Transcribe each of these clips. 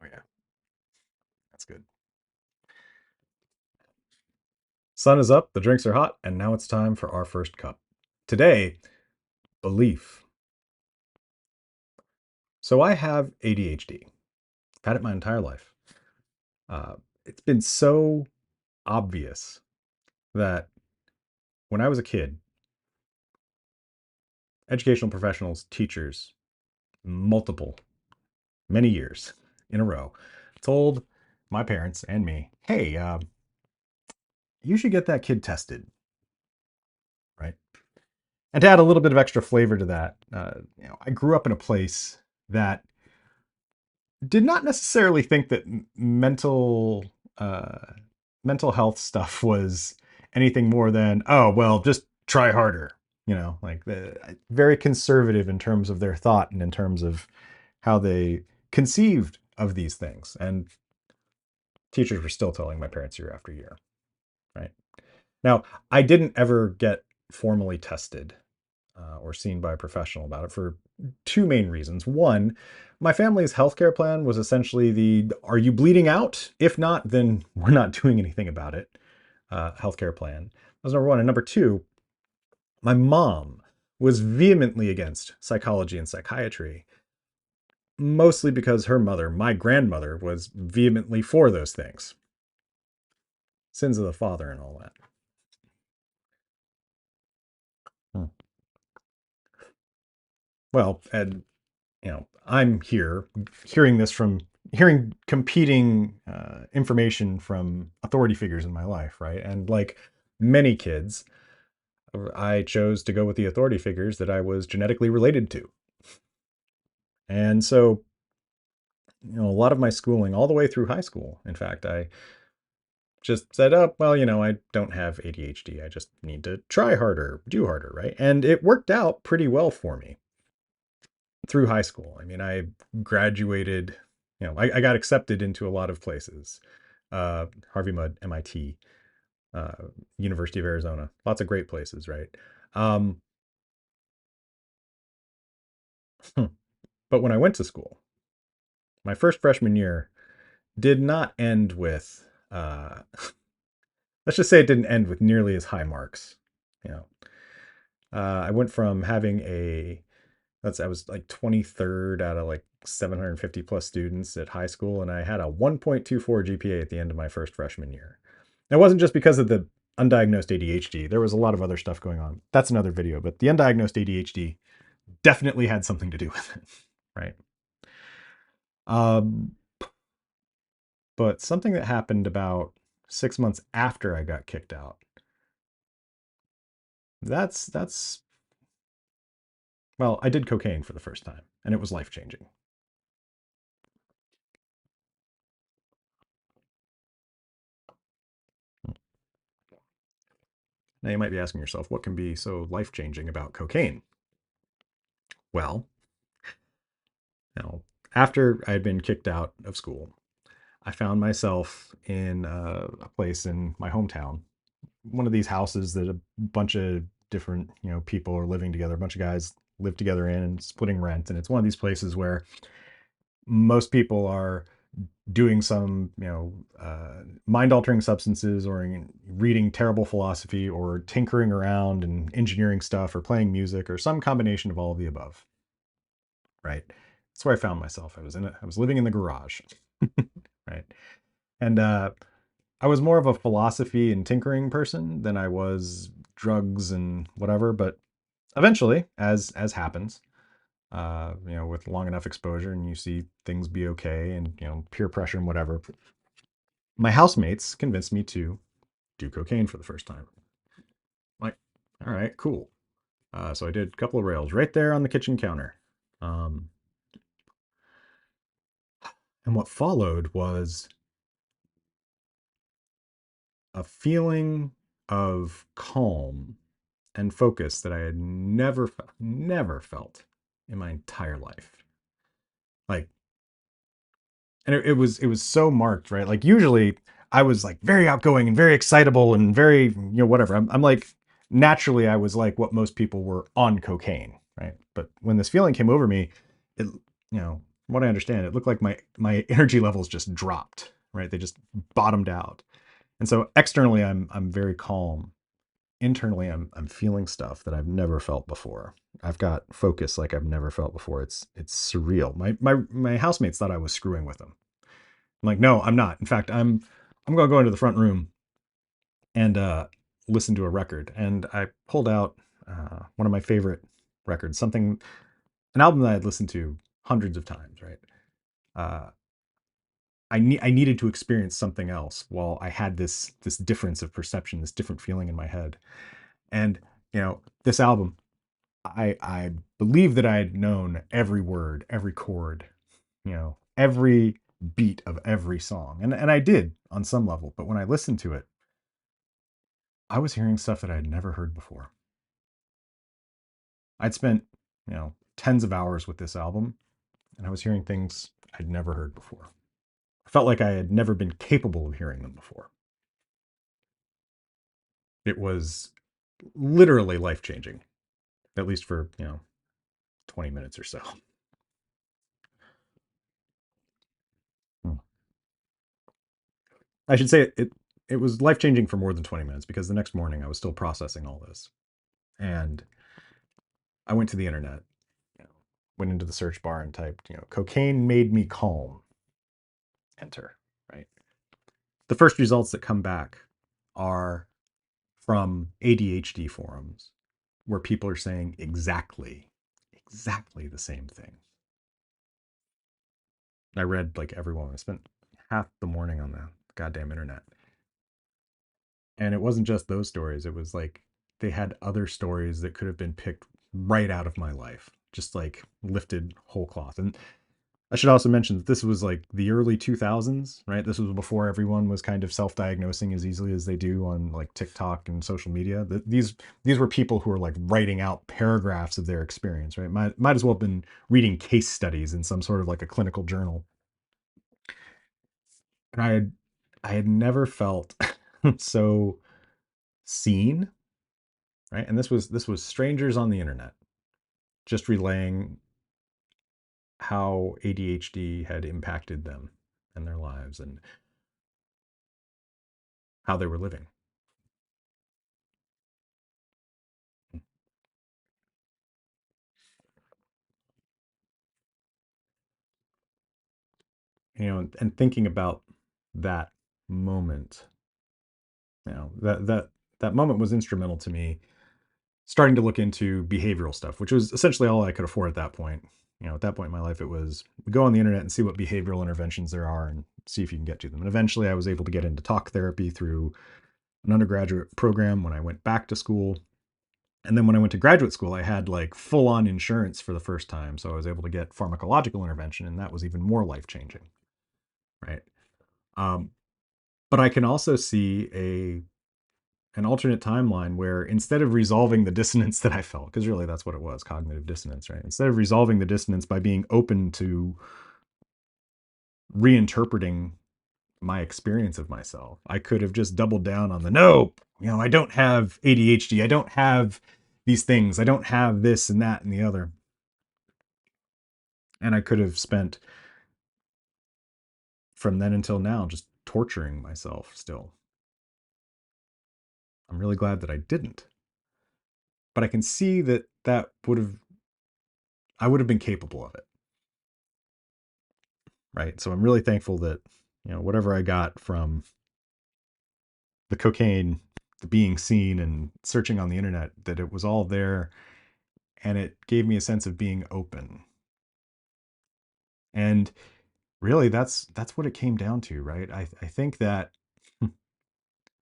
Oh yeah, that's good. Sun is up, the drinks are hot, and now it's time for our first cup. Today, belief. So I have ADHD. I've had it my entire life. Uh, it's been so obvious that when I was a kid, educational professionals, teachers, multiple, many years in a row, told my parents and me, hey, you should get that kid tested, right? And to add a little bit of extra flavor to that, I grew up in a place that did not necessarily think that uh, mental health stuff was anything more than, oh well, just try harder. Like very conservative in terms of their thought and in terms of how they conceived of these things. And teachers were still telling my parents year after year, right? Now, I didn't ever get formally tested or seen by a professional about it for two main reasons. One, my family's healthcare plan was essentially the are you bleeding out? If not, then we're not doing anything about it. Healthcare plan. That was number one. And number two, my mom was vehemently against psychology and psychiatry, mostly because her mother, my grandmother, was vehemently for those things. Sins of the father and all that. Hmm. Well, and I'm here hearing this from hearing competing information from authority figures in my life, right? And like many kids, I chose to go with the authority figures that I was genetically related to. And so, a lot of my schooling, all the way through high school, in fact, I just said, oh, well, I don't have ADHD. I just need to try harder, do harder, right? And it worked out pretty well for me through high school. I mean, I graduated, I got accepted into a lot of places. Harvey Mudd, MIT, uh, University of Arizona, lots of great places, right? Um, but when I went to school, my first freshman year did not end with, let's just say it didn't end with nearly as high marks. You know, I went from having I was like 23rd out of like 750 plus students at high school, and I had a 1.24 GPA at the end of my first freshman year. It wasn't just because of the undiagnosed ADHD. There was a lot of other stuff going on. That's another video, but the undiagnosed ADHD definitely had something to do with it, right? Um, but something that happened about 6 months after I got kicked out. That's well, I did cocaine for the first time, and it was life changing. Now you might be asking yourself, what can be so life changing about cocaine? Well, now after I had been kicked out of school, I found myself in a place in my hometown, one of these houses that a bunch of different people are living together. A bunch of guys live together in and splitting rent, and it's one of these places where most people are doing some mind altering substances or reading terrible philosophy or tinkering around and engineering stuff or playing music or some combination of all of the above, right? That's where I found myself. I was living in the garage, right? And I was more of a philosophy and tinkering person than I was drugs and whatever. But eventually, as happens, with long enough exposure and you see things be okay and peer pressure and whatever, my housemates convinced me to do cocaine for the first time. Like, all right, cool. So I did a couple of rails right there on the kitchen counter. Um, and what followed was a feeling of calm and focus that I had never felt in my entire life. Like, and it was so marked, right? Like usually I was like very outgoing and very excitable and very whatever. I'm like naturally I was like what most people were on cocaine, right? But when this feeling came over me, it from what I understand, it looked like my energy levels just dropped, right? They just bottomed out. And so externally I'm very calm. Internally I'm feeling stuff that I've never felt before. I've got focus like I've never felt before. It's surreal. My housemates thought I was screwing with them. I'm like, no, I'm not. In fact, I'm gonna go into the front room and listen to a record. And I pulled out one of my favorite records, something an album that I'd listened to hundreds of times, right? Uh, I needed to experience something else while I had this difference of perception, this different feeling in my head. And this album, I believe that I had known every word, every chord, every beat of every song. And I did on some level, but when I listened to it, I was hearing stuff that I had never heard before. I'd spent, tens of hours with this album, and I was hearing things I'd never heard before. I felt like I had never been capable of hearing them before. It was literally life changing, at least for, 20 minutes or so. Hmm. I should say it was life changing for more than 20 minutes because the next morning I was still processing all this. And I went to the internet, you know, went into the search bar and typed, cocaine made me calm. Enter, right? The first results that come back are from ADHD forums where people are saying exactly the same thing. I read like everyone. I spent half the morning on the goddamn internet. And it wasn't just those stories. It was like they had other stories that could have been picked right out of my life, just like lifted whole cloth. And I should also mention that this was like the early 2000s, right? This was before everyone was kind of self-diagnosing as easily as they do on like TikTok and social media. These were people who were like writing out paragraphs of their experience, right? Might as well have been reading case studies in some sort of like a clinical journal. And I had never felt so seen, right? And this was strangers on the internet just relaying how ADHD had impacted them and their lives and how they were living. And thinking about that moment, that moment was instrumental to me starting to look into behavioral stuff, which was essentially all I could afford at that point. At that point in my life, it was go on the internet and see what behavioral interventions there are and see if you can get to them. And eventually, I was able to get into talk therapy through an undergraduate program when I went back to school. And then when I went to graduate school, I had like full on insurance for the first time. So I was able to get pharmacological intervention, and that was even more life changing. Right. Um, but I can also see an alternate timeline where instead of resolving the dissonance that I felt, because really that's what it was, cognitive dissonance, right? Instead of resolving the dissonance by being open to reinterpreting my experience of myself, I could have just doubled down on the no, I don't have ADHD. I don't have these things. I don't have this and that and the other. And I could have spent from then until now just torturing myself still. I'm really glad that I didn't. But I can see that I would have been capable of it, right? So I'm really thankful that, whatever I got from the cocaine, the being seen and searching on the internet, that it was all there and it gave me a sense of being open. And really that's what it came down to, right? I think that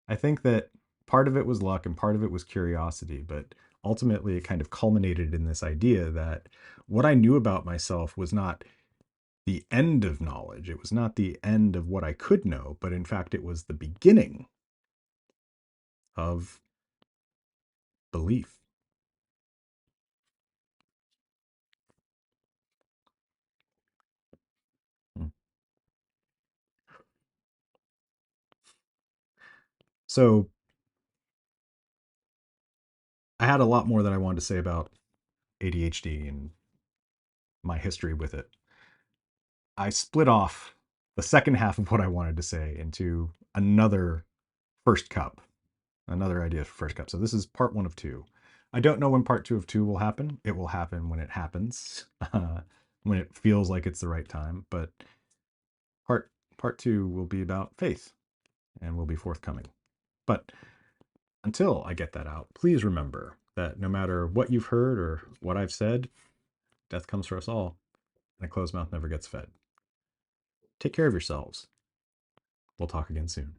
I think that part of it was luck and part of it was curiosity, but ultimately it kind of culminated in this idea that what I knew about myself was not the end of knowledge. It was not the end of what I could know, but in fact, it was the beginning of belief. Mm. So I had a lot more that I wanted to say about ADHD and my history with it. I split off the second half of what I wanted to say into another first cup, another idea for first cup. So this is part one of two. I don't know when part two of two will happen. It will happen when it happens, when it feels like it's the right time. But part part two will be about faith and will be forthcoming. But until I get that out, please remember that no matter what you've heard or what I've said, death comes for us all, and a closed mouth never gets fed. Take care of yourselves. We'll talk again soon.